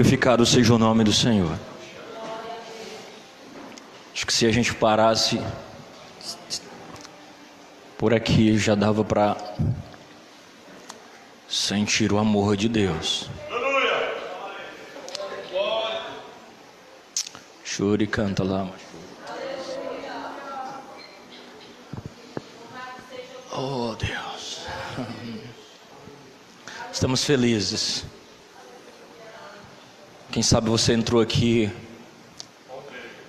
Glorificado seja o nome do Senhor. Acho que se a gente parasse por aqui já dava para sentir o amor de Deus. Chore e canta lá. Oh Deus, estamos felizes. Quem sabe você entrou aqui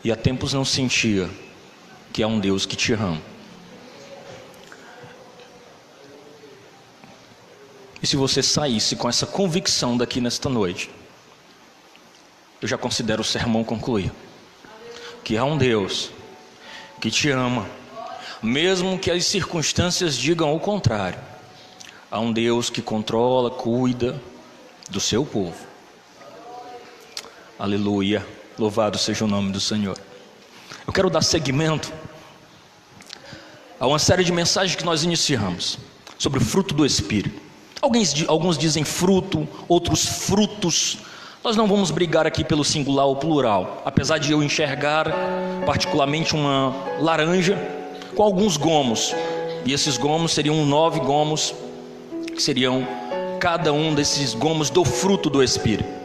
e há tempos não sentia que há um Deus que te ama. E se você saísse com essa convicção daqui nesta noite, eu já considero o sermão concluído. Que há um Deus que te ama, mesmo que as circunstâncias digam o contrário. Há um Deus que controla, cuida do seu povo. Aleluia, louvado seja o nome do Senhor. Eu quero dar seguimento a uma série de mensagens que nós iniciamos sobre o fruto do Espírito. Alguns dizem fruto, outros frutos. Nós não vamos brigar aqui pelo singular ou plural, apesar de eu enxergar particularmente uma laranja com alguns gomos, e esses gomos seriam 9 gomos, que seriam cada um desses gomos do fruto do Espírito.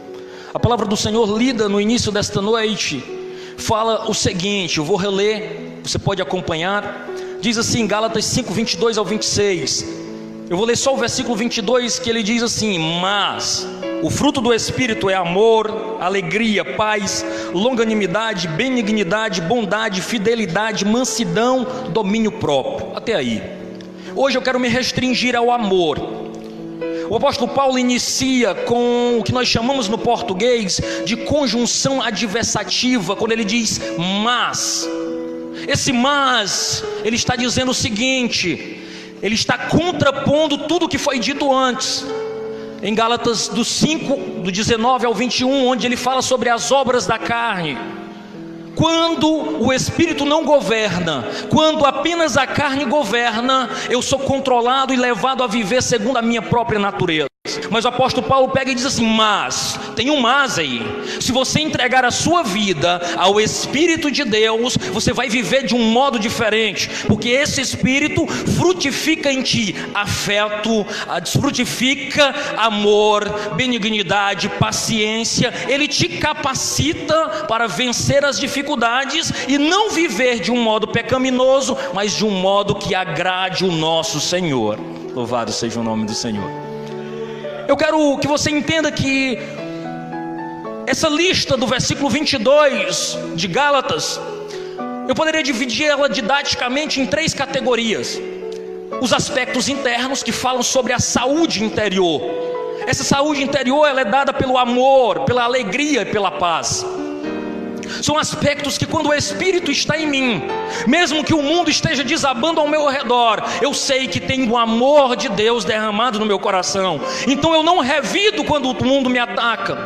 A palavra do Senhor lida no início desta noite fala o seguinte, eu vou reler, você pode acompanhar. Diz assim, Gálatas 5, 22 ao 26. Eu vou ler só o versículo 22, que ele diz assim: mas o fruto do Espírito é amor, alegria, paz, longanimidade, benignidade, bondade, fidelidade, mansidão, domínio próprio. Até aí. Hoje eu quero me restringir ao amor. O apóstolo Paulo inicia com o que nós chamamos no português de conjunção adversativa, quando ele diz mas. Esse mas, ele está dizendo o seguinte: ele está contrapondo tudo o que foi dito antes. Em Gálatas do 5, do 19 ao 21, onde ele fala sobre as obras da carne. Quando o Espírito não governa, quando apenas a carne governa, eu sou controlado e levado a viver segundo a minha própria natureza. Mas o apóstolo Paulo pega e diz assim: mas, tem um mas aí. Se você entregar a sua vida ao Espírito de Deus, você vai viver de um modo diferente, porque esse Espírito frutifica em ti afeto, frutifica amor, benignidade, paciência. Ele te capacita para vencer as dificuldades e não viver de um modo pecaminoso, mas de um modo que agrade o nosso Senhor. Louvado seja o nome do Senhor. Eu quero que você entenda que essa lista do versículo 22 de Gálatas, eu poderia dividir ela didaticamente em 3 categorias. Os aspectos internos, que falam sobre a saúde interior. Essa saúde interior ela é dada pelo amor, pela alegria e pela paz. São aspectos que, quando o Espírito está em mim, mesmo que o mundo esteja desabando ao meu redor, eu sei que tem o amor de Deus derramado no meu coração. Então eu não revido quando o mundo me ataca.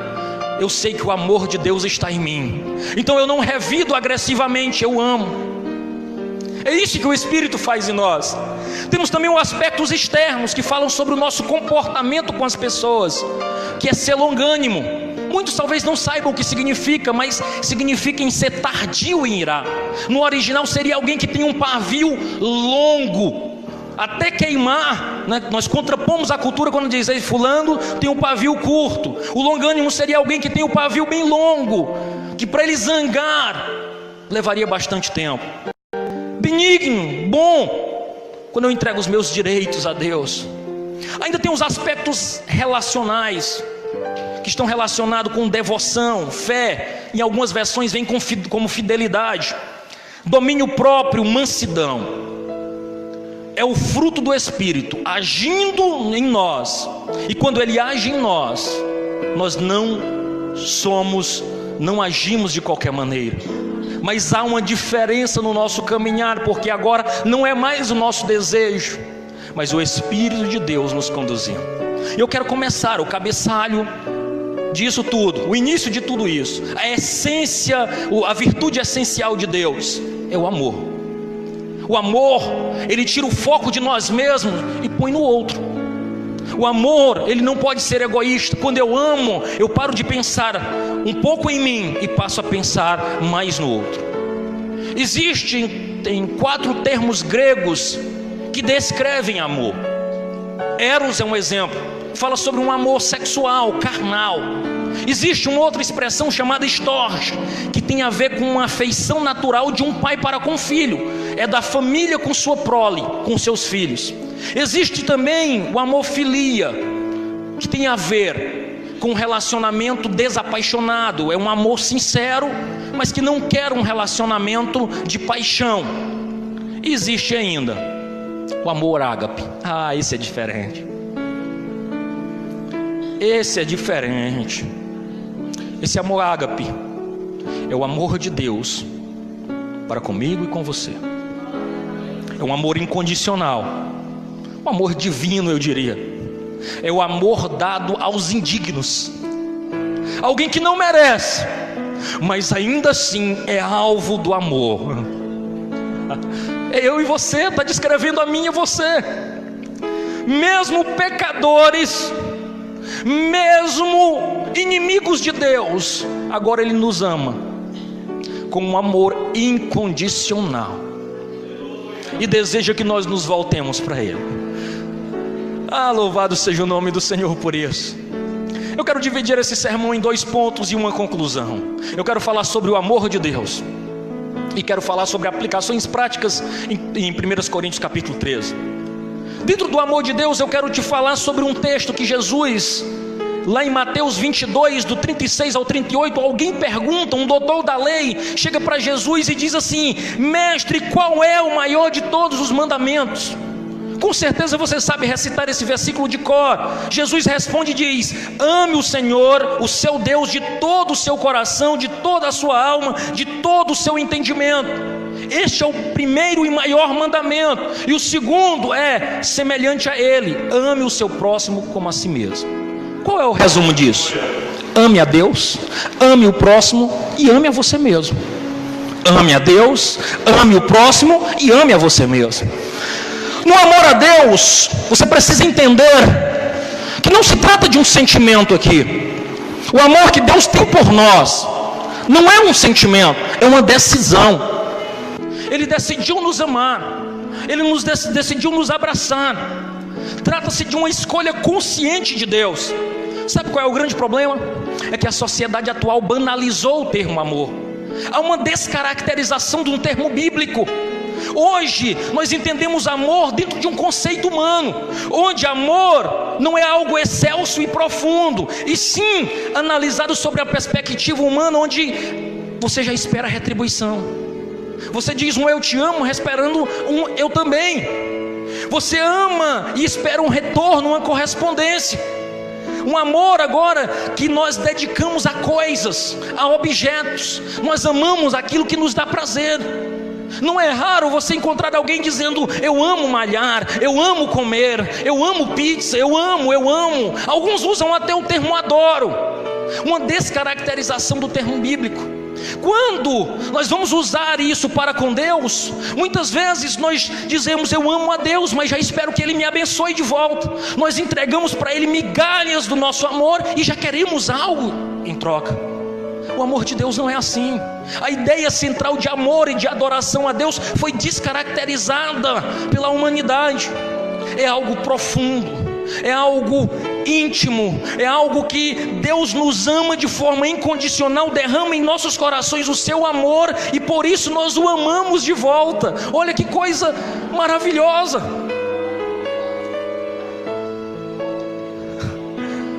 Eu sei que o amor de Deus está em mim. Então eu não revido agressivamente, eu amo. É isso que o Espírito faz em nós. Temos também os aspectos externos, que falam sobre o nosso comportamento com as pessoas, que é ser longânimo. Muitos talvez não saibam o que significa, mas significa em ser tardio em irar. No original seria alguém que tem um pavio longo, até queimar, né? Nós contrapomos a cultura quando diz: fulano tem um pavio curto. O longânimo seria alguém que tem um pavio bem longo, que para ele zangar levaria bastante tempo. Benigno, bom, quando eu entrego os meus direitos a Deus. Ainda tem os aspectos relacionais, que estão relacionados com devoção, fé. Em algumas versões vem como fidelidade. Domínio próprio, mansidão. É o fruto do Espírito agindo em nós. E quando ele age em nós, nós não agimos de qualquer maneira. Mas há uma diferença no nosso caminhar, porque agora não é mais o nosso desejo, mas o Espírito de Deus nos conduzindo. Eu quero começar o cabeçalho disso tudo, o início de tudo isso. A essência, a virtude essencial de Deus é o amor. O amor, ele tira o foco de nós mesmos e põe no outro. O amor, ele não pode ser egoísta. Quando eu amo, eu paro de pensar um pouco em mim e passo a pensar mais no outro. Existem 4 termos gregos que descrevem amor. Eros é um exemplo, fala sobre um amor sexual, carnal. Existe uma outra expressão chamada storge, que tem a ver com uma afeição natural de um pai para com o filho. É da família com sua prole, com seus filhos. Existe também o amor filia, que tem a ver com um relacionamento desapaixonado. É um amor sincero, mas que não quer um relacionamento de paixão. Existe ainda o amor ágape. Esse é diferente. Esse é diferente. Esse amor ágape é o amor de Deus para comigo e com você. É um amor incondicional, um amor divino, eu diria. É o amor dado aos indignos, alguém que não merece, mas ainda assim é alvo do amor. É eu e você, está descrevendo a mim e você. Mesmo pecadores, mesmo inimigos de Deus, agora Ele nos ama com um amor incondicional e deseja que nós nos voltemos para Ele. Louvado seja o nome do Senhor por isso. Eu quero dividir esse sermão em 2 pontos e uma conclusão. Eu quero falar sobre o amor de Deus e quero falar sobre aplicações práticas em 1 Coríntios capítulo 13. Dentro do amor de Deus, eu quero te falar sobre um texto que Jesus, lá em Mateus 22, do 36 ao 38, alguém pergunta, um doutor da lei, chega para Jesus e diz assim: mestre, qual é o maior de todos os mandamentos? Com certeza você sabe recitar esse versículo de cor. Jesus responde e diz: ame o Senhor, o seu Deus, de todo o seu coração, de toda a sua alma, de todo o seu entendimento. Este é o primeiro e maior mandamento. E o segundo é semelhante a ele: ame o seu próximo como a si mesmo. Qual é o resumo disso? Ame a Deus, ame o próximo e ame a você mesmo. Ame a Deus, ame o próximo e ame a você mesmo. No amor a Deus, você precisa entender que não se trata de um sentimento aqui. O amor que Deus tem por nós não é um sentimento, é uma decisão. Ele decidiu nos amar, Ele decidiu nos abraçar. Trata-se de uma escolha consciente de Deus. Sabe qual é o grande problema? É que a sociedade atual banalizou o termo amor. Há uma descaracterização de um termo bíblico. Hoje nós entendemos amor dentro de um conceito humano, onde amor não é algo excelso e profundo, e sim analisado sobre a perspectiva humana, onde você já espera a retribuição. Você diz um eu te amo, esperando um eu também. Você ama e espera um retorno, uma correspondência. Um amor agora que nós dedicamos a coisas, a objetos. Nós amamos aquilo que nos dá prazer. Não é raro você encontrar alguém dizendo: eu amo malhar, eu amo comer, eu amo pizza, eu amo. Alguns usam até o termo adoro. Uma descaracterização do termo bíblico. Quando nós vamos usar isso para com Deus, muitas vezes nós dizemos: eu amo a Deus, mas já espero que Ele me abençoe de volta. Nós entregamos para Ele migalhas do nosso amor e já queremos algo em troca. O amor de Deus não é assim. A ideia central de amor e de adoração a Deus foi descaracterizada pela humanidade. É algo profundo, é algo íntimo, é algo que Deus nos ama de forma incondicional, derrama em nossos corações o seu amor e por isso nós o amamos de volta. Olha que coisa maravilhosa.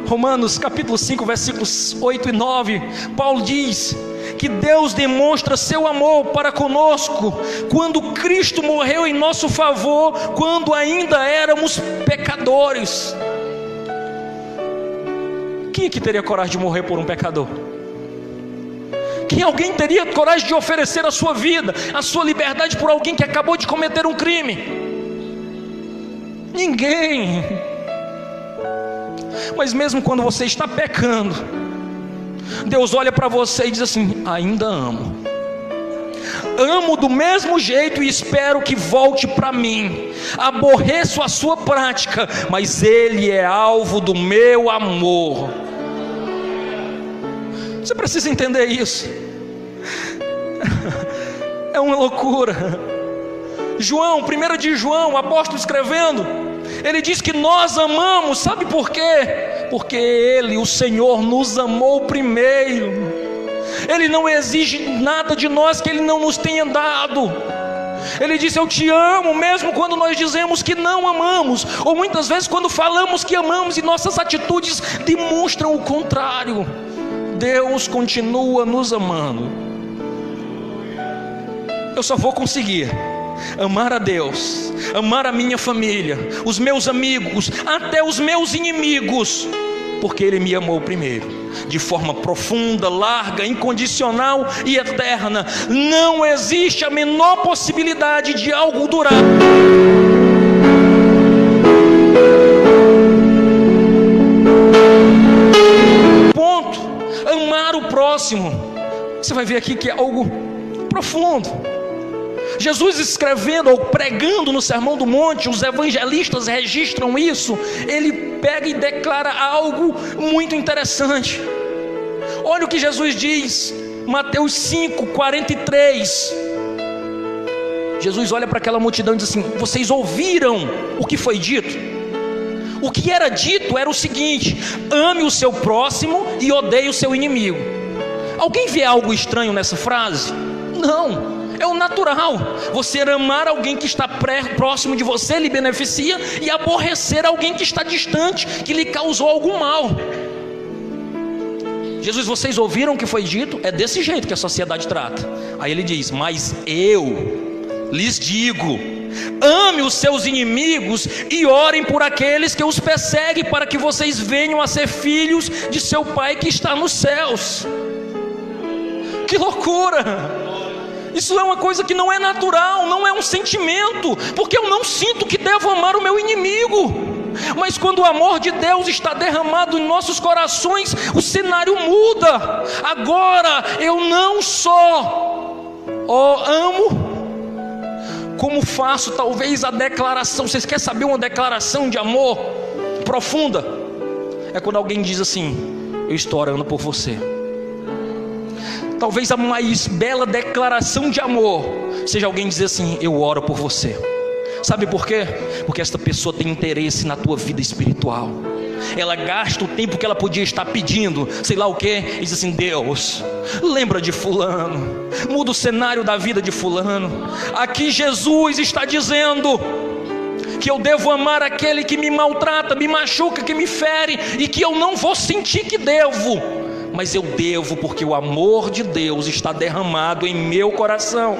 Romanos capítulo 5, versículos 8 e 9, Paulo diz que Deus demonstra seu amor para conosco quando Cristo morreu em nosso favor, quando ainda éramos pecadores. Quem que teria coragem de morrer por um pecador? Alguém teria coragem de oferecer a sua vida, a sua liberdade por alguém que acabou de cometer um crime? Ninguém. Mas mesmo quando você está pecando, Deus olha para você e diz assim: ainda amo. amo do mesmo jeito e espero que volte para mim. Aborreço a sua prática, mas ele é alvo do meu amor. Você precisa entender isso. É uma loucura. João, 1 de João, o apóstolo escrevendo, ele diz que nós amamos, sabe por quê? Porque ele, o Senhor, nos amou primeiro. Ele não exige nada de nós que ele não nos tenha dado. Ele disse: eu te amo, mesmo quando nós dizemos que não amamos, ou muitas vezes quando falamos que amamos e nossas atitudes demonstram o contrário. Deus continua nos amando. Eu só vou conseguir amar a Deus, amar a minha família, os meus amigos, até os meus inimigos, porque Ele me amou primeiro, de forma profunda, larga, incondicional e eterna. Não existe a menor possibilidade de algo durar. Ponto. Amar o próximo. Você vai ver aqui que é algo profundo. Jesus escrevendo ou pregando no Sermão do Monte, os evangelistas registram isso. Ele pega e declara algo muito interessante. Olha o que Jesus diz, Mateus 5:43. Jesus olha para aquela multidão e diz assim: vocês ouviram o que foi dito? O que era dito era o seguinte: ame o seu próximo e odeie o seu inimigo. Alguém vê algo estranho nessa frase? Não. É o natural. Você amar alguém que está próximo de você lhe beneficia, e aborrecer alguém que está distante, que lhe causou algum mal. Jesus, vocês ouviram o que foi dito? É desse jeito que a sociedade trata. Aí ele diz: mas eu lhes digo, ame os seus inimigos e orem por aqueles que os perseguem, para que vocês venham a ser filhos de seu Pai que está nos céus. Que loucura! Isso é uma coisa que não é natural, não é um sentimento, porque eu não sinto que devo amar o meu inimigo. Mas quando o amor de Deus está derramado em nossos corações, o cenário muda. Agora eu não só amo, como faço talvez a declaração. Vocês querem saber uma declaração de amor profunda? É quando alguém diz assim: eu estou orando por você. Talvez a mais bela declaração de amor seja alguém dizer assim: eu oro por você. Sabe por quê? Porque esta pessoa tem interesse na tua vida espiritual. Ela gasta o tempo que ela podia estar pedindo, sei lá o que, e diz assim: Deus, lembra de fulano, muda o cenário da vida de fulano. Aqui Jesus está dizendo que eu devo amar aquele que me maltrata, me machuca, que me fere, e que eu não vou sentir que devo, mas eu devo, porque o amor de Deus está derramado em meu coração.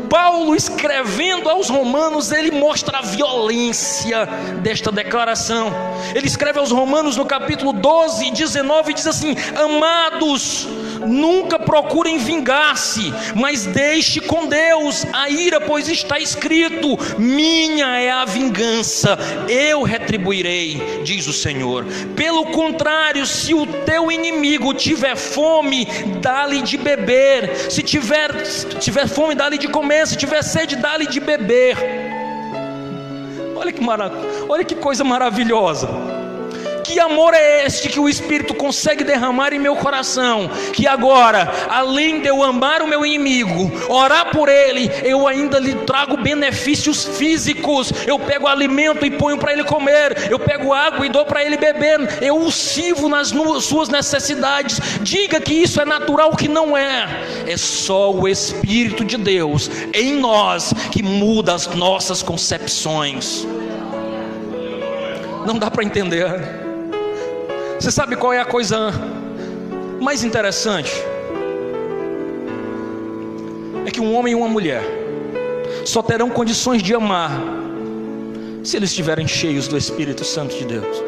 Paulo, escrevendo aos Romanos, ele mostra a violência desta declaração. Ele escreve aos Romanos no capítulo 12, 19, e diz assim: amados, nunca procurem vingar-se, mas deixe com Deus a ira, pois está escrito: minha é a vingança, eu retribuirei, diz o Senhor. Pelo contrário, se o teu inimigo tiver fome, dá-lhe de beber. Se tiver fome, dá-lhe de comer. Se tiver sede, dá-lhe de beber. Olha que coisa maravilhosa. Que amor é este que o Espírito consegue derramar em meu coração? Que agora, além de eu amar o meu inimigo, orar por ele, eu ainda lhe trago benefícios físicos. Eu pego alimento e ponho para ele comer, eu pego água e dou para ele beber, eu o sirvo nas suas necessidades. Diga que isso é natural, que não é. É só o Espírito de Deus em nós que muda as nossas concepções. Não dá para entender. Você sabe qual é a coisa mais interessante? É que um homem e uma mulher só terão condições de amar se eles estiverem cheios do Espírito Santo de Deus.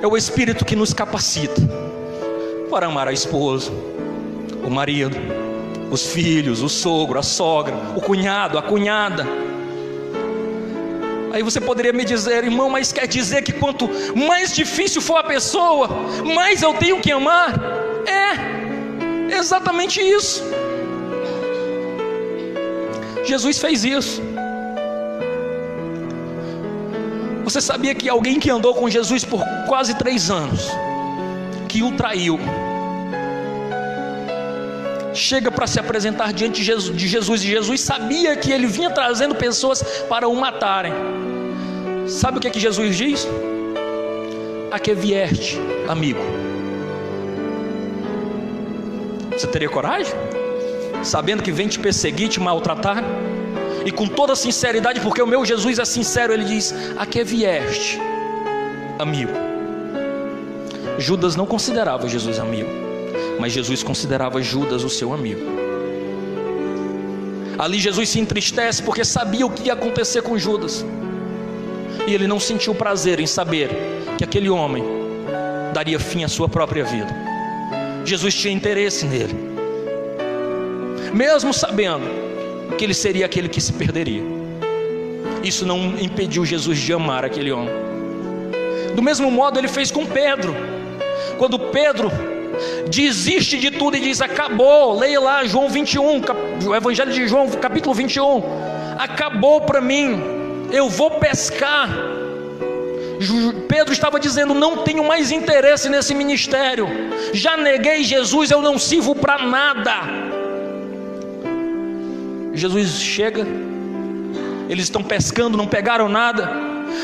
É o Espírito que nos capacita para amar a esposa, o marido, os filhos, o sogro, a sogra, o cunhado, a cunhada. Aí você poderia me dizer: irmão, mas quer dizer que quanto mais difícil for a pessoa, mais eu tenho que amar? É exatamente isso. Jesus fez isso. Você sabia que alguém que andou com Jesus por quase 3 anos, que o traiu, chega para se apresentar diante de Jesus, e Jesus sabia que ele vinha trazendo pessoas para o matarem. Sabe o que Jesus diz? A que vieste, amigo? Você teria coragem? Sabendo que vem te perseguir, te maltratar, e com toda sinceridade, porque o meu Jesus é sincero, ele diz: a que vieste, amigo? Judas não considerava Jesus amigo, mas Jesus considerava Judas o seu amigo. Ali Jesus se entristece porque sabia o que ia acontecer com Judas, e ele não sentiu prazer em saber que aquele homem daria fim à sua própria vida. Jesus tinha interesse nele, mesmo sabendo que ele seria aquele que se perderia. Isso não impediu Jesus de amar aquele homem. Do mesmo modo ele fez com Pedro. Quando Pedro desiste de tudo e diz: acabou, leia lá João 21, o Evangelho de João, capítulo 21, acabou para mim, eu vou pescar. Pedro estava dizendo: não tenho mais interesse nesse ministério, já neguei Jesus, eu não sirvo para nada. Jesus chega, eles estão pescando, não pegaram nada.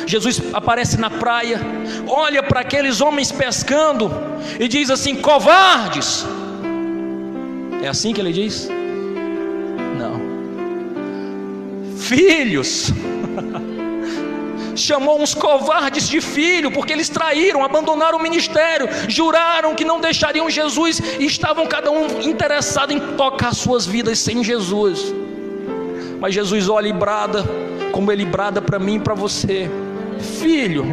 Jesus aparece na praia, olha para aqueles homens pescando e diz assim: covardes. É assim que ele diz? Não. Filhos. Chamou uns covardes de filho, porque eles traíram, abandonaram o ministério, juraram que não deixariam Jesus, e estavam cada um interessado em tocar suas vidas sem Jesus. Mas Jesus olha e brada, como ele brada para mim e para você: filho,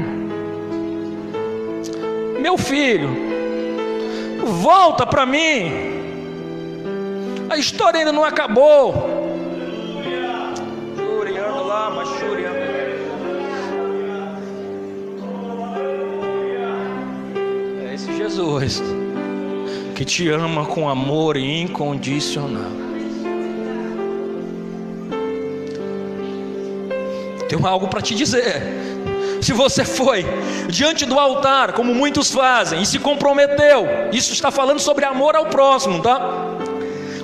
meu filho, volta para mim, a história ainda não acabou. É esse Jesus que te ama com amor incondicional. Tenho algo para te dizer. Se você foi diante do altar, como muitos fazem, e se comprometeu, isso está falando sobre amor ao próximo, tá?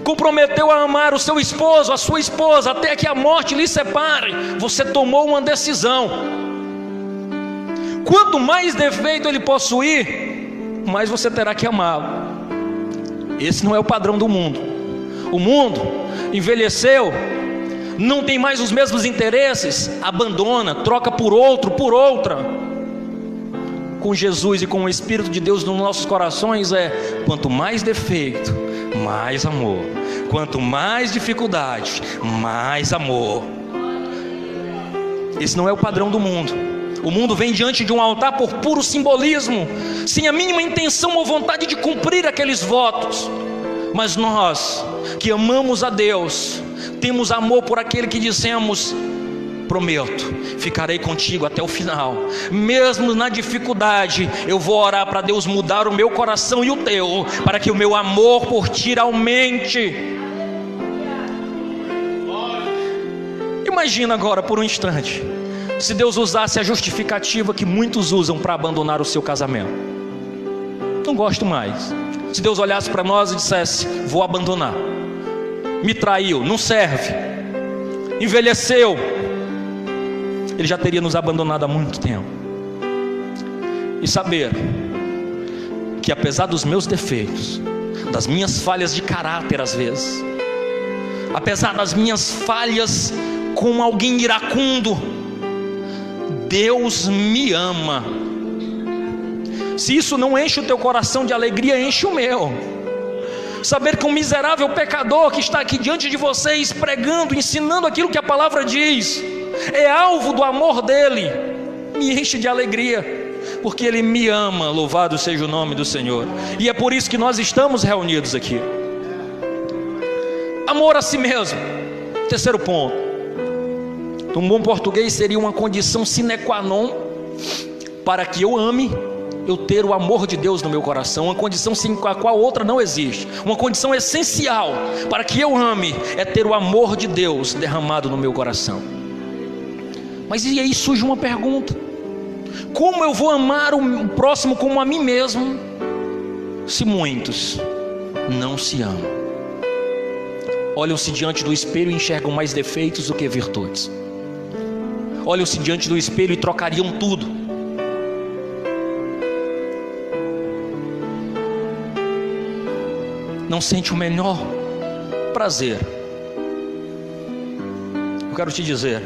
Comprometeu a amar o seu esposo, a sua esposa, até que a morte lhe separe. Você tomou uma decisão. Quanto mais defeito ele possuir, mais você terá que amá-lo. Esse não é o padrão do mundo. O mundo envelheceu, não tem mais os mesmos interesses, abandona, troca por outro, por outra. Com Jesus e com o Espírito de Deus nos nossos corações quanto mais defeito, mais amor. Quanto mais dificuldade, mais amor. Esse não é o padrão do mundo. O mundo vem diante de um altar por puro simbolismo, sem a mínima intenção ou vontade de cumprir aqueles votos. Mas nós, que amamos a Deus, temos amor por aquele que dissemos: prometo, ficarei contigo até o final. Mesmo na dificuldade, eu vou orar para Deus mudar o meu coração e o teu, para que o meu amor por ti aumente. Imagina agora por um instante, se Deus usasse a justificativa que muitos usam para abandonar o seu casamento: não gosto mais. Se Deus olhasse para nós e dissesse: vou abandonar, me traiu, não serve, envelheceu, Ele já teria nos abandonado há muito tempo. E saber que apesar dos meus defeitos, das minhas falhas de caráter às vezes, apesar das minhas falhas com alguém iracundo, Deus me ama. Se isso não enche o teu coração de alegria, enche o meu. Saber que um miserável pecador que está aqui diante de vocês, pregando, ensinando aquilo que a palavra diz, é alvo do amor dele, me enche de alegria, porque ele me ama. Louvado seja o nome do Senhor. E é por isso que nós estamos reunidos aqui. Amor a si mesmo. Terceiro ponto, um bom português seria uma condição sine qua non para que eu ame eu ter o amor de Deus no meu coração, uma condição sem a qual outra não existe, uma condição essencial para que eu ame, é ter o amor de Deus derramado no meu coração. Mas e aí surge uma pergunta: como eu vou amar o próximo como a mim mesmo, se muitos não se amam? Olham-se diante do espelho e enxergam mais defeitos do que virtudes. Olham-se diante do espelho e trocariam tudo. Não sente o menor prazer. Eu quero te dizer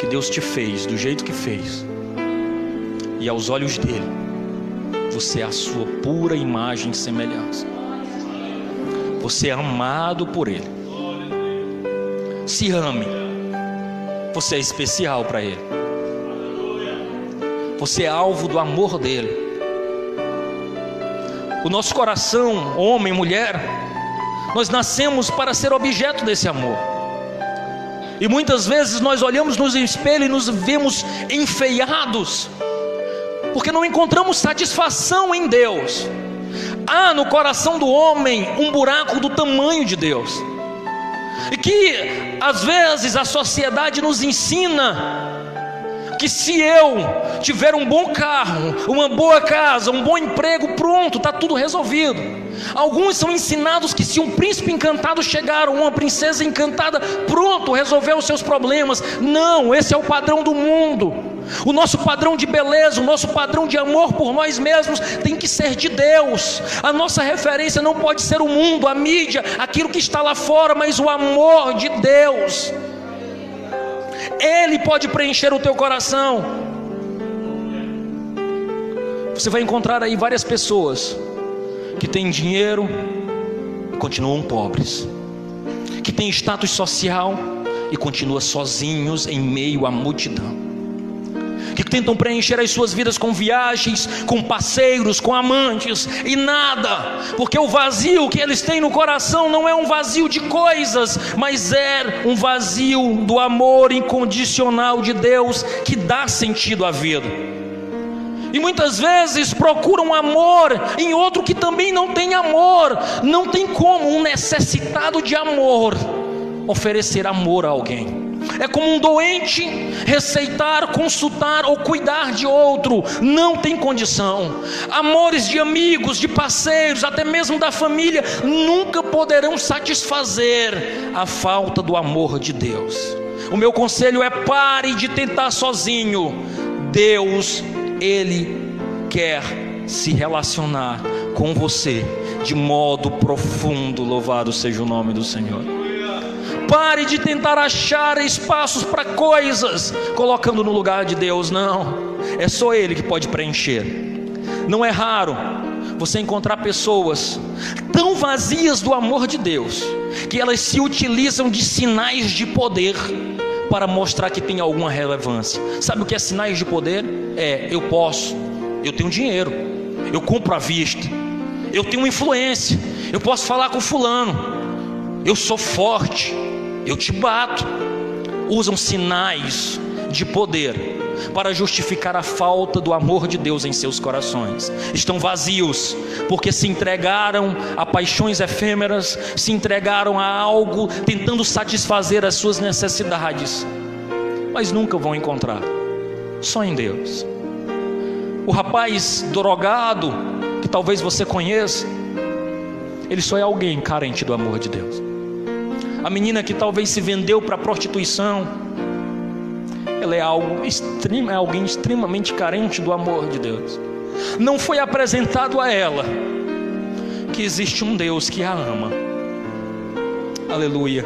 que Deus te fez do jeito que fez, e aos olhos dele você é a sua pura imagem e semelhança. Você é amado por ele. Se ame. Você é especial para ele. Você é alvo do amor dele. O nosso coração, homem, mulher, nós nascemos para ser objeto desse amor. E muitas vezes nós olhamos no espelho e nos vemos enfeiados, porque não encontramos satisfação em Deus. Há no coração do homem um buraco do tamanho de Deus, e que às vezes a sociedade nos ensina que se eu tiver um bom carro, uma boa casa, um bom emprego, pronto, está tudo resolvido. Alguns são ensinados que se um príncipe encantado chegar, ou uma princesa encantada, pronto, resolveu os seus problemas. Não, esse é o padrão do mundo. O nosso padrão de beleza, o nosso padrão de amor por nós mesmos tem que ser de Deus. A nossa referência não pode ser o mundo, a mídia, aquilo que está lá fora, mas o amor de Deus. Ele pode preencher o teu coração. Você vai encontrar aí várias pessoas que têm dinheiro e continuam pobres, que têm status social e continuam sozinhos em meio à multidão, que tentam preencher as suas vidas com viagens, com parceiros, com amantes, e nada, porque o vazio que eles têm no coração não é um vazio de coisas, mas é um vazio do amor incondicional de Deus, que dá sentido à vida. E muitas vezes procuram amor em outro que também não tem amor. Não tem como um necessitado de amor oferecer amor a alguém. É como um doente receitar, consultar ou cuidar de outro. Não tem condição. Amores de amigos, de parceiros, até mesmo da família, nunca poderão satisfazer a falta do amor de Deus. O meu conselho é: pare de tentar sozinho. Deus, Ele quer se relacionar com você de modo profundo. Louvado seja o nome do Senhor. Pare de tentar achar espaços para coisas, colocando no lugar de Deus. Não, é só Ele que pode preencher. Não é raro você encontrar pessoas tão vazias do amor de Deus, que elas se utilizam de sinais de poder para mostrar que tem alguma relevância. Sabe o que é sinais de poder? Eu posso, eu tenho dinheiro, eu compro à vista, eu tenho influência, eu posso falar com fulano, eu sou forte, eu te bato. Usam sinais de poder para justificar a falta do amor de Deus em seus corações. Estão vazios porque se entregaram a paixões efêmeras, se entregaram a algo tentando satisfazer as suas necessidades, mas nunca vão encontrar, só em Deus. O rapaz drogado, que talvez você conheça, ele só é alguém carente do amor de Deus. A menina que talvez se vendeu para a prostituição, ela é alguém extremamente carente do amor de Deus. Não foi apresentado a ela que existe um Deus que a ama. Aleluia.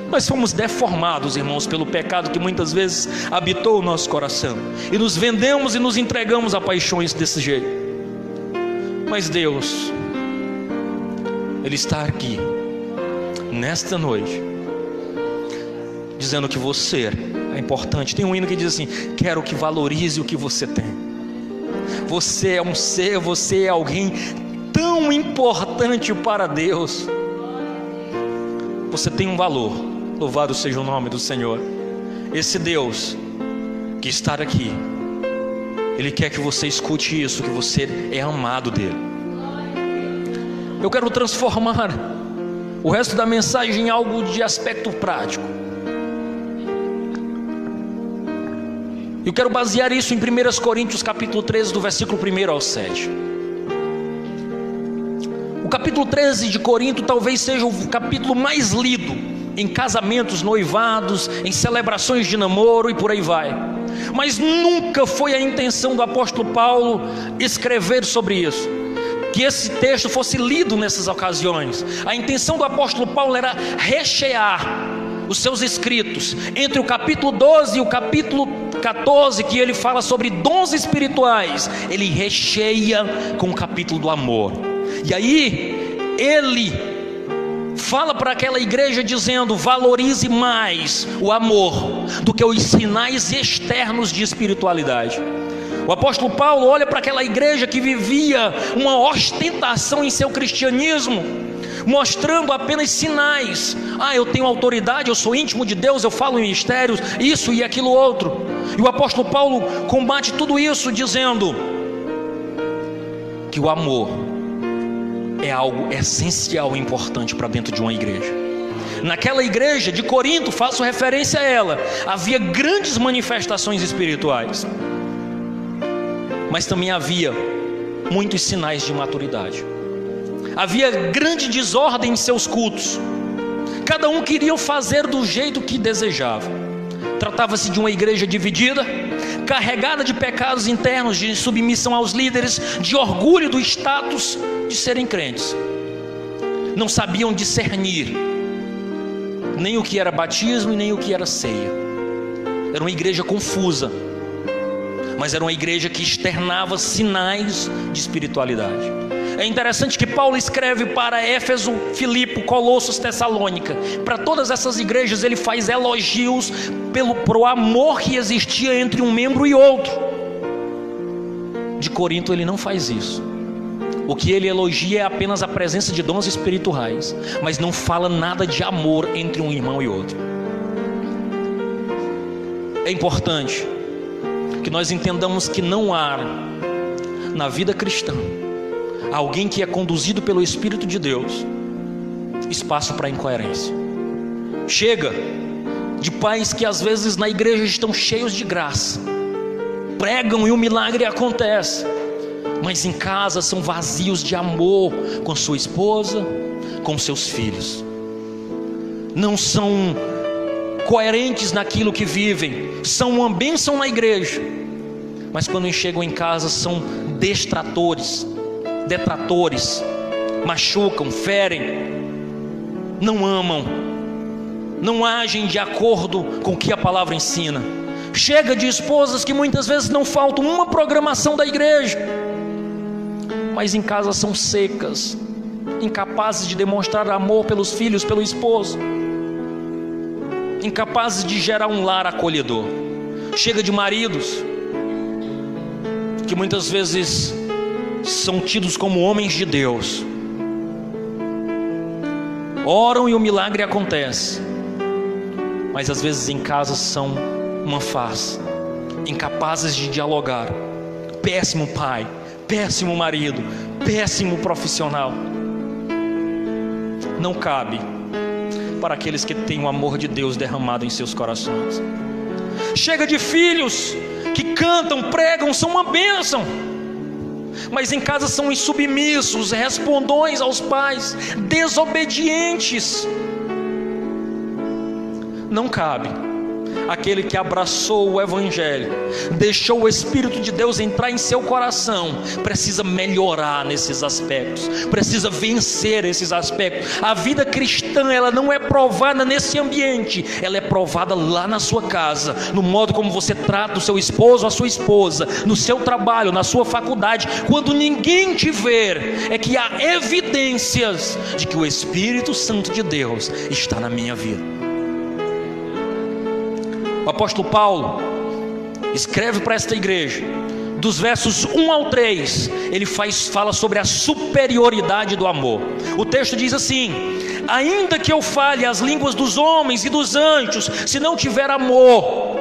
Nós fomos deformados, irmãos, pelo pecado que muitas vezes habitou o nosso coração, e nos vendemos e nos entregamos a paixões desse jeito. Mas Deus, Ele está aqui nesta noite dizendo que você é importante. Tem um hino que diz assim: quero que valorize o que você tem. Você é um ser, você é alguém tão importante para Deus. Você tem um valor. Louvado seja o nome do Senhor. Esse Deus que estar aqui, Ele quer que você escute isso, que você é amado dEle. Eu quero transformar o resto da mensagem em algo de aspecto prático. Eu quero basear isso em 1 Coríntios capítulo 13, do versículo 1 ao 7. O capítulo 13 de Corinto talvez seja o capítulo mais lido em casamentos, noivados, em celebrações de namoro e por aí vai. Mas nunca foi a intenção do apóstolo Paulo escrever sobre isso, que esse texto fosse lido nessas ocasiões. A intenção do apóstolo Paulo era rechear os seus escritos entre o capítulo 12 e o capítulo 14, que ele fala sobre dons espirituais. Ele recheia com o capítulo do amor. E aí ele fala para aquela igreja dizendo: valorize mais o amor do que os sinais externos de espiritualidade. O apóstolo Paulo olha para aquela igreja que vivia uma ostentação em seu cristianismo, mostrando apenas sinais. Eu tenho autoridade, eu sou íntimo de Deus, eu falo em mistérios, isso e aquilo outro. E o apóstolo Paulo combate tudo isso dizendo que o amor é algo essencial e importante para dentro de uma igreja. Naquela igreja de Corinto, faço referência a ela, havia grandes manifestações espirituais, mas também havia muitos sinais de maturidade. Havia grande desordem em seus cultos. Cada um queria fazer do jeito que desejava. Tratava-se de uma igreja dividida, carregada de pecados internos, de submissão aos líderes, de orgulho do status de serem crentes. Não sabiam discernir nem o que era batismo e nem o que era ceia. Era uma igreja confusa, mas era uma igreja que externava sinais de espiritualidade. É interessante que Paulo escreve para Éfeso, Filipe, Colossos, Tessalônica. Para todas essas igrejas ele faz elogios pelo amor que existia entre um membro e outro. De Corinto ele não faz isso. O que ele elogia é apenas a presença de dons espirituais, mas não fala nada de amor entre um irmão e outro. É importante que nós entendamos que não há na vida cristã alguém que é conduzido pelo Espírito de Deus espaço para incoerência. Chega de pais que às vezes na igreja estão cheios de graça, pregam e o milagre acontece, mas em casa são vazios de amor com sua esposa, com seus filhos. Não são coerentes naquilo que vivem, são uma bênção na igreja, mas quando chegam em casa são detratores, machucam, ferem, não amam, não agem de acordo com o que a palavra ensina. Chega de esposas que muitas vezes não faltam uma programação da igreja, mas em casa são secas, incapazes de demonstrar amor pelos filhos, pelo esposo, incapazes de gerar um lar acolhedor. Chega de maridos que muitas vezes são tidos como homens de Deus, oram e o milagre acontece, mas às vezes em casa são uma farsa, incapazes de dialogar. Péssimo pai, péssimo marido, péssimo profissional. Não cabe para aqueles que têm o amor de Deus derramado em seus corações. Chega de filhos que cantam, pregam, são uma bênção, mas em casa são insubmissos, respondões aos pais, desobedientes. Não cabe aquele que abraçou o Evangelho, deixou o Espírito de Deus entrar em seu coração, precisa melhorar nesses aspectos, precisa vencer esses aspectos. A vida cristã, ela não é provada nesse ambiente, ela é provada lá na sua casa, no modo como você trata o seu esposo, a sua esposa, no seu trabalho, na sua faculdade. Quando ninguém te ver, é que há evidências de que o Espírito Santo de Deus está na minha vida. O apóstolo Paulo escreve para esta igreja, dos versos 1 ao 3, ele fala sobre a superioridade do amor. O texto diz assim: ainda que eu fale as línguas dos homens e dos anjos, se não tiver amor,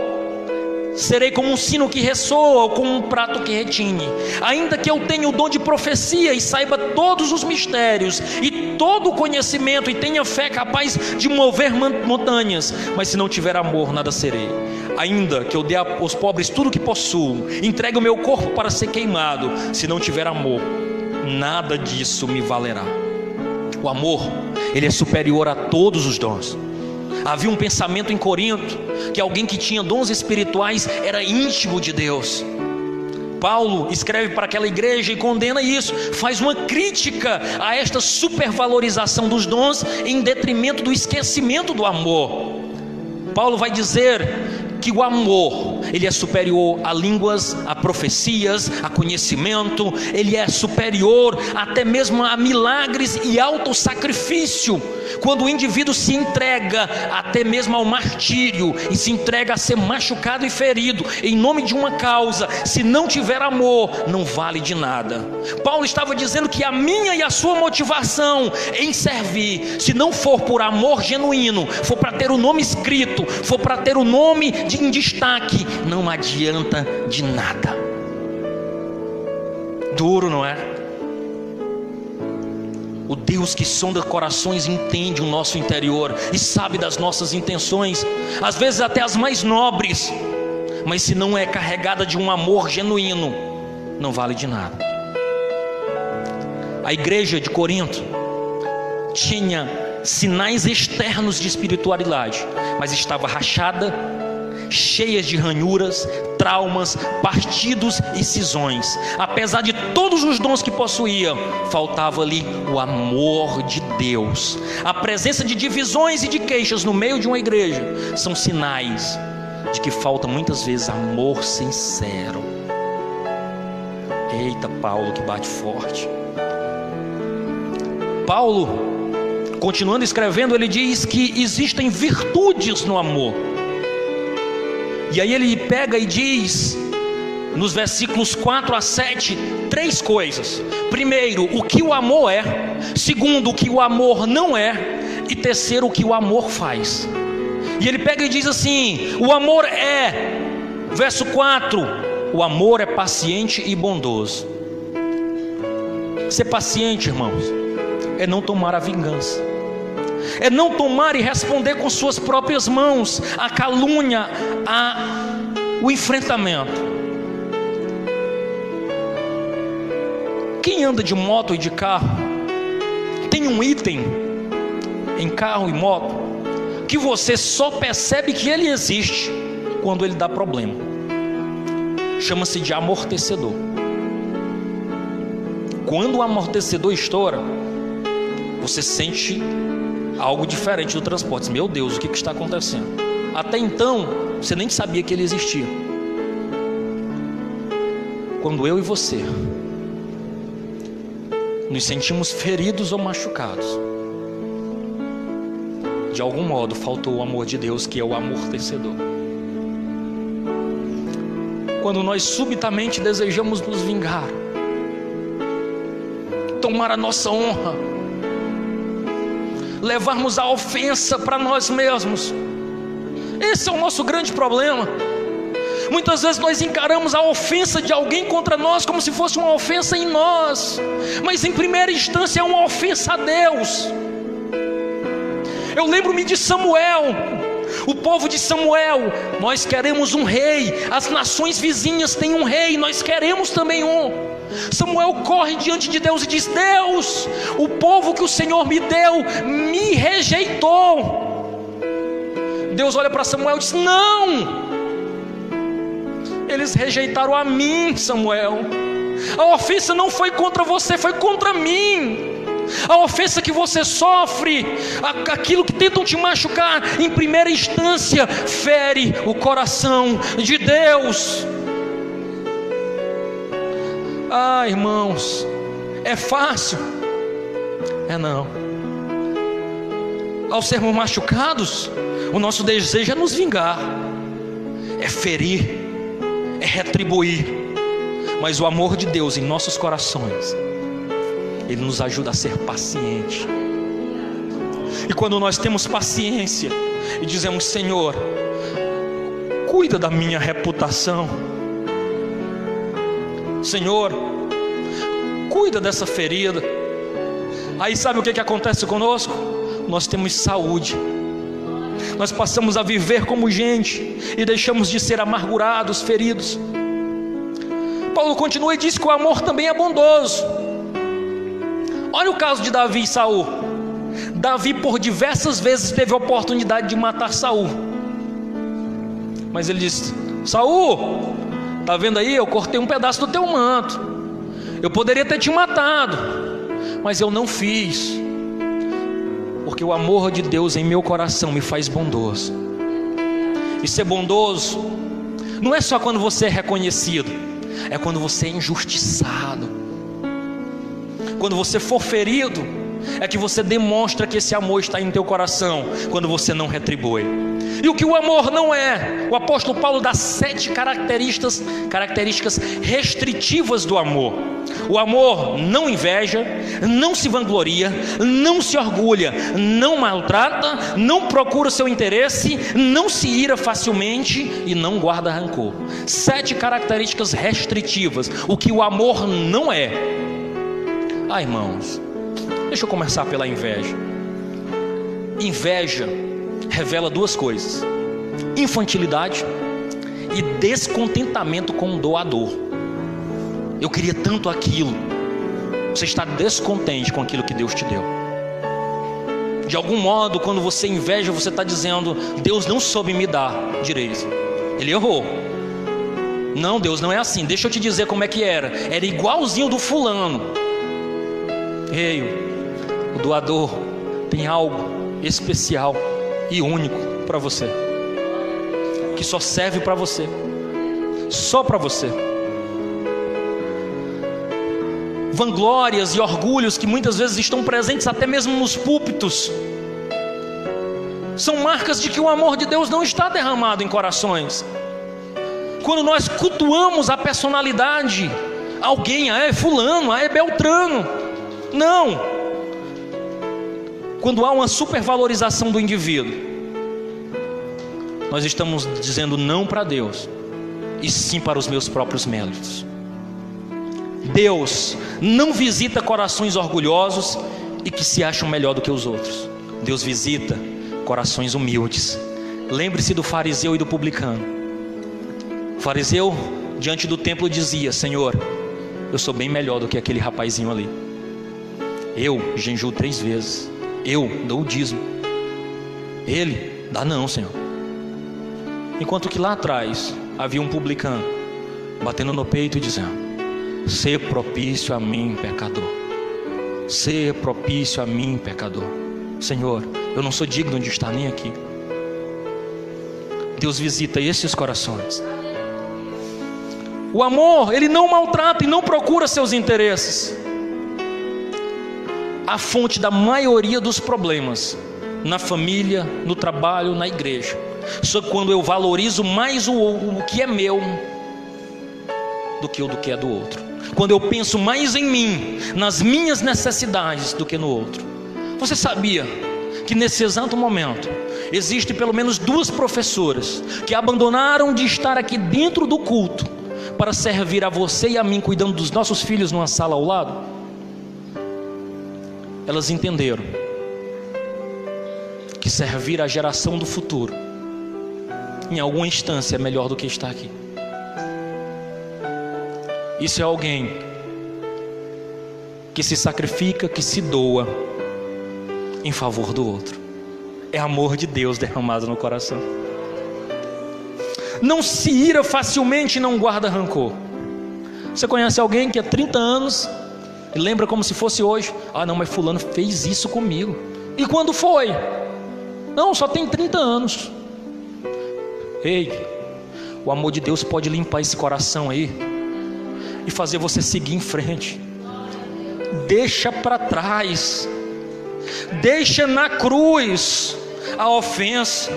Serei como um sino que ressoa, ou como um prato que retine. Ainda que eu tenha o dom de profecia e saiba todos os mistérios e todo o conhecimento, e tenha fé capaz de mover montanhas, mas se não tiver amor, nada serei. Ainda que eu dê aos pobres tudo o que possuo, entregue o meu corpo para ser queimado, se não tiver amor, nada disso me valerá. O amor, ele é superior a todos os dons. Havia um pensamento em Corinto que alguém que tinha dons espirituais era íntimo de Deus. Paulo escreve para aquela igreja e condena isso, faz uma crítica a esta supervalorização dos dons em detrimento do esquecimento do amor. Paulo vai dizer que o amor, ele é superior a línguas, a profecias, a conhecimento, ele é superior até mesmo a milagres e autossacrifício. Quando o indivíduo se entrega até mesmo ao martírio e se entrega a ser machucado e ferido em nome de uma causa, se não tiver amor, não vale de nada. Paulo estava dizendo que a minha e a sua motivação em servir, se não for por amor genuíno, for para ter o nome escrito, for para ter o nome em destaque, não adianta de nada. Duro, não é? O Deus que sonda corações entende o nosso interior e sabe das nossas intenções, às vezes até as mais nobres, mas se não é carregada de um amor genuíno, não vale de nada. A igreja de Corinto tinha sinais externos de espiritualidade, mas estava rachada, cheias de ranhuras, traumas, partidos e cisões. Apesar de todos os dons que possuía, faltava ali o amor de Deus. A presença de divisões e de queixas no meio de uma igreja são sinais de que falta muitas vezes amor sincero. Eita, Paulo que bate forte. Paulo, continuando escrevendo, ele diz que existem virtudes no amor. E aí ele pega e diz, nos versículos 4 a 7, 3 coisas. Primeiro, o que o amor é. Segundo, o que o amor não é. E terceiro, o que o amor faz. E ele pega e diz assim: o amor é, verso 4, o amor é paciente e bondoso. Ser paciente, irmãos, é não tomar a vingança, é não tomar e responder com suas próprias mãos a calúnia, o enfrentamento. Quem anda de moto e de carro tem um item em carro e moto que você só percebe que ele existe quando ele dá problema. Chama-se de amortecedor. Quando o amortecedor estoura, você sente algo diferente do transporte. Meu Deus, o que está acontecendo? Até então, você nem sabia que ele existia. Quando eu e você nos sentimos feridos ou machucados, de algum modo faltou o amor de Deus, que é o amortecedor. Quando nós subitamente desejamos nos vingar, tomar a nossa honra, levarmos a ofensa para nós mesmos, esse é o nosso grande problema. Muitas vezes nós encaramos a ofensa de alguém contra nós como se fosse uma ofensa em nós, mas em primeira instância é uma ofensa a Deus. Eu lembro-me de Samuel, o povo de Samuel: nós queremos um rei, as nações vizinhas têm um rei, nós queremos também um. Samuel corre diante de Deus e diz: Deus, o povo que o Senhor me deu me rejeitou. Deus olha para Samuel e diz: não, eles rejeitaram a mim, Samuel. A ofensa não foi contra você, foi contra mim. A ofensa que você sofre, aquilo que tentam te machucar, em primeira instância fere o coração de Deus. Ah, irmãos, é fácil? É não. Ao sermos machucados, o nosso desejo é nos vingar, é ferir, é retribuir. Mas o amor de Deus em nossos corações, Ele nos ajuda a ser paciente. E quando nós temos paciência e dizemos: Senhor, cuida da minha reputação. Senhor, cuida dessa ferida. Aí sabe o que acontece conosco? Nós temos saúde. Nós passamos a viver como gente e deixamos de ser amargurados, feridos. Paulo continua e diz que o amor também é bondoso. Olha o caso de Davi e Saul. Davi por diversas vezes teve a oportunidade de matar Saul, mas ele disse: Saul, tá vendo aí? Eu cortei um pedaço do teu manto, eu poderia ter te matado, mas eu não fiz, porque o amor de Deus em meu coração me faz bondoso. E ser bondoso não é só quando você é reconhecido, é quando você é injustiçado. Quando você for ferido, é que você demonstra que esse amor está em teu coração, quando você não retribui. E o que o amor não é? O apóstolo Paulo dá 7 características restritivas do amor. O amor não inveja, não se vangloria, não se orgulha, não maltrata, não procura o seu interesse, não se ira facilmente e não guarda rancor. 7 características restritivas, o que o amor não é. Irmãos, deixa eu começar pela inveja. Inveja revela 2 coisas: infantilidade e descontentamento com o doador. Eu queria tanto aquilo. Você está descontente com aquilo que Deus te deu. De algum modo, quando você inveja, você está dizendo: Deus não soube me dar direito, Ele errou. Não, Deus não é assim. Deixa eu te dizer como é que era. Era igualzinho do fulano. Ei, o doador tem algo especial e único para você, que só serve para você, só para você. Vanglórias e orgulhos que muitas vezes estão presentes até mesmo nos púlpitos, são marcas de que o amor de Deus não está derramado em corações. Quando nós cultuamos a personalidade, alguém, é fulano, é beltrano. Não. Quando há uma supervalorização do indivíduo, nós estamos dizendo não para Deus, e sim para os meus próprios méritos. Deus não visita corações orgulhosos e que se acham melhor do que os outros. Deus visita corações humildes. Lembre-se do fariseu e do publicano. O fariseu diante do templo dizia: Senhor, eu sou bem melhor do que aquele rapazinho ali. Eu jejuo 3 vezes, eu dou o dízimo, ele dá não, Senhor. Enquanto que lá atrás havia um publicano batendo no peito e dizendo: ser propício a mim, pecador. Ser propício a mim, pecador. Senhor, eu não sou digno de estar nem aqui. Deus visita esses corações. O amor, ele não maltrata e não procura seus interesses. A fonte da maioria dos problemas na família, no trabalho, na igreja, só quando eu valorizo mais o que é meu do que é do outro. Quando eu penso mais em mim, nas minhas necessidades, do que no outro. Você sabia que nesse exato momento existe pelo menos 2 professoras que abandonaram de estar aqui dentro do culto para servir a você e a mim, cuidando dos nossos filhos numa sala ao lado? Elas entenderam que servir a geração do futuro, em alguma instância, é melhor do que estar aqui. Isso é alguém que se sacrifica, que se doa em favor do outro. É amor de Deus derramado no coração. Não se ira facilmente e não guarda rancor. Você conhece alguém que há 30 anos e lembra como se fosse hoje: não, mas fulano fez isso comigo. E quando foi? Não, só tem 30 anos. Ei, o amor de Deus pode limpar esse coração aí e fazer você seguir em frente. Deixa para trás, deixa na cruz a ofensa,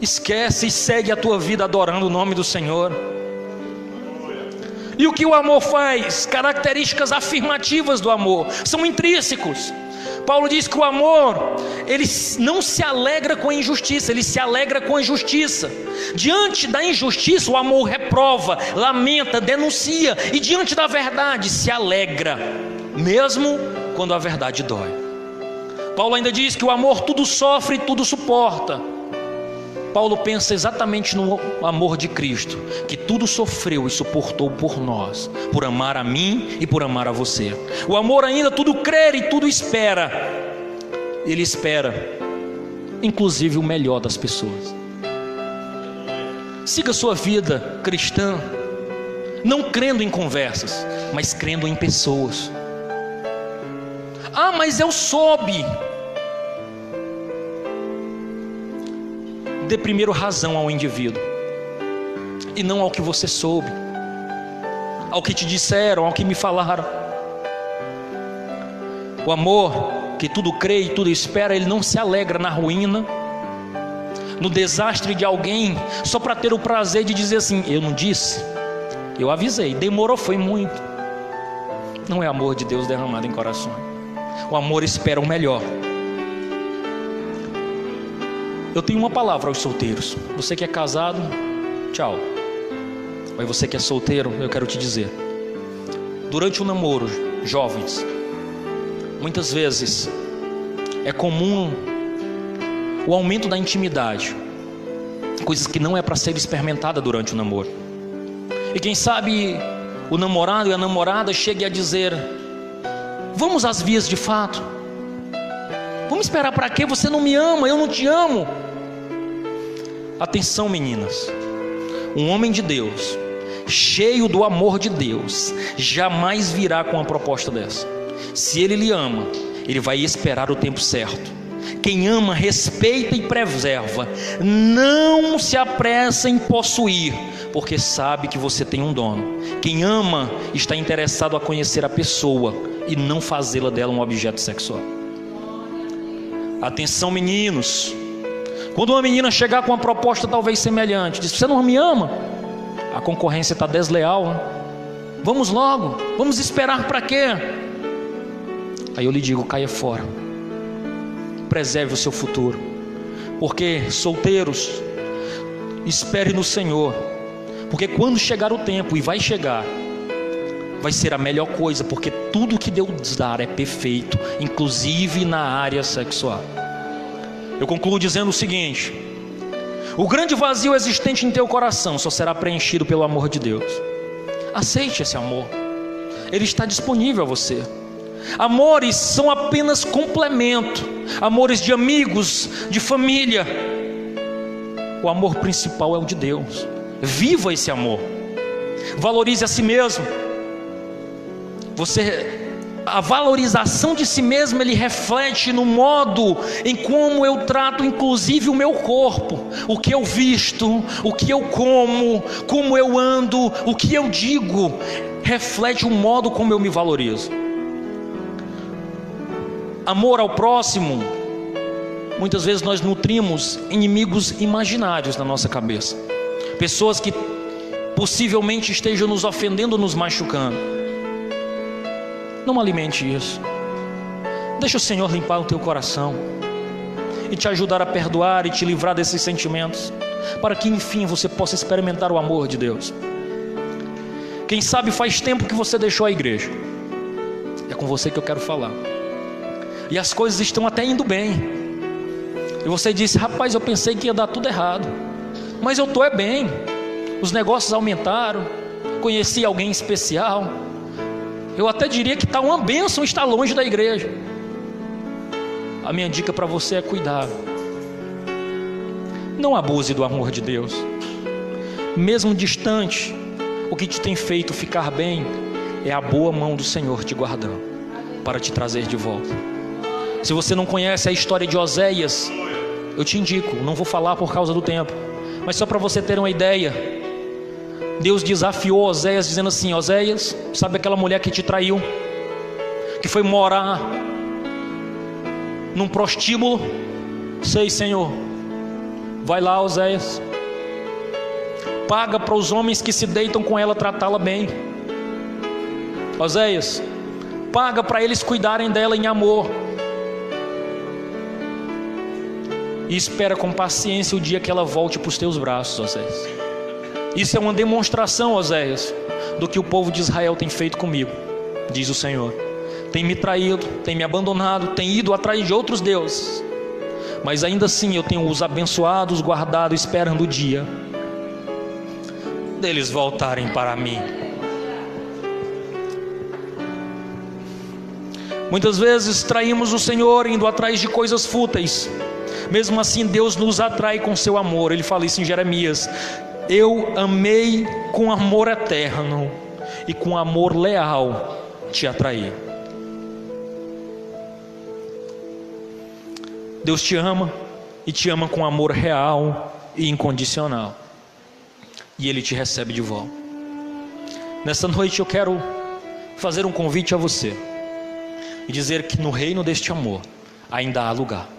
esquece e segue a tua vida adorando o nome do Senhor. E o que o amor faz? Características afirmativas do amor são intrínsecos. Paulo diz que o amor, ele não se alegra com a injustiça, ele se alegra com a justiça. Diante da injustiça, o amor reprova, lamenta, denuncia, e diante da verdade se alegra, mesmo quando a verdade dói. Paulo ainda diz que o amor tudo sofre e tudo suporta. Paulo pensa exatamente no amor de Cristo, que tudo sofreu e suportou por nós, por amar a mim e por amar a você. O amor ainda tudo crê e tudo espera. Ele espera, inclusive, o melhor das pessoas. Siga sua vida cristã, não crendo em conversas, mas crendo em pessoas. Ah, mas eu soube. Dê primeiro razão ao indivíduo, e não ao que você soube, ao que te disseram, ao que me falaram. O amor que tudo crê e tudo espera, ele não se alegra na ruína, no desastre de alguém, só para ter o prazer de dizer assim: eu não disse, eu avisei, demorou, foi muito. Não é amor de Deus derramado em corações. O amor espera o melhor. Eu tenho uma palavra aos solteiros. Você que é casado, tchau. Mas você que é solteiro, eu quero te dizer: durante o namoro, jovens, muitas vezes é comum o aumento da intimidade, coisas que não é para ser experimentada durante o namoro. E quem sabe o namorado e a namorada cheguem a dizer: vamos às vias de fato. Vamos esperar para quê? Você não me ama, eu não te amo. Atenção, meninas, um homem de Deus, cheio do amor de Deus, jamais virá com uma proposta dessa. Se ele lhe ama, ele vai esperar o tempo certo. Quem ama, respeita e preserva, não se apressa em possuir, porque sabe que você tem um dono. Quem ama está interessado a conhecer a pessoa e não fazê-la dela um objeto sexual. Atenção, meninos, quando uma menina chegar com uma proposta talvez semelhante, diz: você não me ama? A concorrência está desleal, né? Vamos logo, vamos esperar para quê? Aí eu lhe digo: caia fora, preserve o seu futuro, porque solteiros, espere no Senhor, porque quando chegar o tempo, e vai chegar, vai ser a melhor coisa, porque tudo que Deus dá é perfeito, inclusive na área sexual. Eu concluo dizendo o seguinte: o grande vazio existente em teu coração só será preenchido pelo amor de Deus. Aceite esse amor, ele está disponível a você. Amores são apenas complemento, amores de amigos, de família. O amor principal é o de Deus. Viva esse amor, valorize a si mesmo. A valorização de si mesmo, ele reflete no modo em como eu trato inclusive o meu corpo, o que eu visto, o que eu como eu ando, o que eu digo, reflete o modo como eu me valorizo. Amor ao próximo, muitas vezes nós nutrimos inimigos imaginários na nossa cabeça, pessoas que possivelmente estejam nos ofendendo, nos machucando. Não alimente isso. Deixa o Senhor limpar o teu coração e te ajudar a perdoar e te livrar desses sentimentos, para que enfim você possa experimentar o amor de Deus. Quem sabe faz tempo que você deixou a igreja. É com você que eu quero falar. E as coisas estão até indo bem. E você disse: rapaz, eu pensei que ia dar tudo errado, mas eu estou bem. Os negócios aumentaram, conheci alguém especial. Eu até diria que está uma bênção estar longe da igreja. A minha dica para você é cuidado. Não abuse do amor de Deus. Mesmo distante, o que te tem feito ficar bem é a boa mão do Senhor te guardando para te trazer de volta. Se você não conhece a história de Oséias, eu te indico, não vou falar por causa do tempo, mas só para você ter uma ideia. Deus desafiou Oséias dizendo assim: Oséias, sabe aquela mulher que te traiu, que foi morar num prostíbulo? Sei, Senhor. Vai lá, Oséias, paga para os homens que se deitam com ela tratá-la bem. Oséias, paga para eles cuidarem dela em amor. e espera com paciência o dia que ela volte para os teus braços, Oséias. Isso é uma demonstração, Oséias, do que o povo de Israel tem feito comigo, diz o Senhor. Tem me traído, tem me abandonado, tem ido atrás de outros deuses, mas ainda assim eu tenho os abençoados, guardado, esperando o dia deles voltarem para mim. Muitas vezes traímos o Senhor indo atrás de coisas fúteis. Mesmo assim Deus nos atrai com seu amor. Ele fala isso em Jeremias: eu amei com amor eterno e com amor leal te atraí. Deus te ama e te ama com amor real e incondicional, e Ele te recebe de volta. Nesta noite eu quero fazer um convite a você e dizer que no reino deste amor ainda há lugar.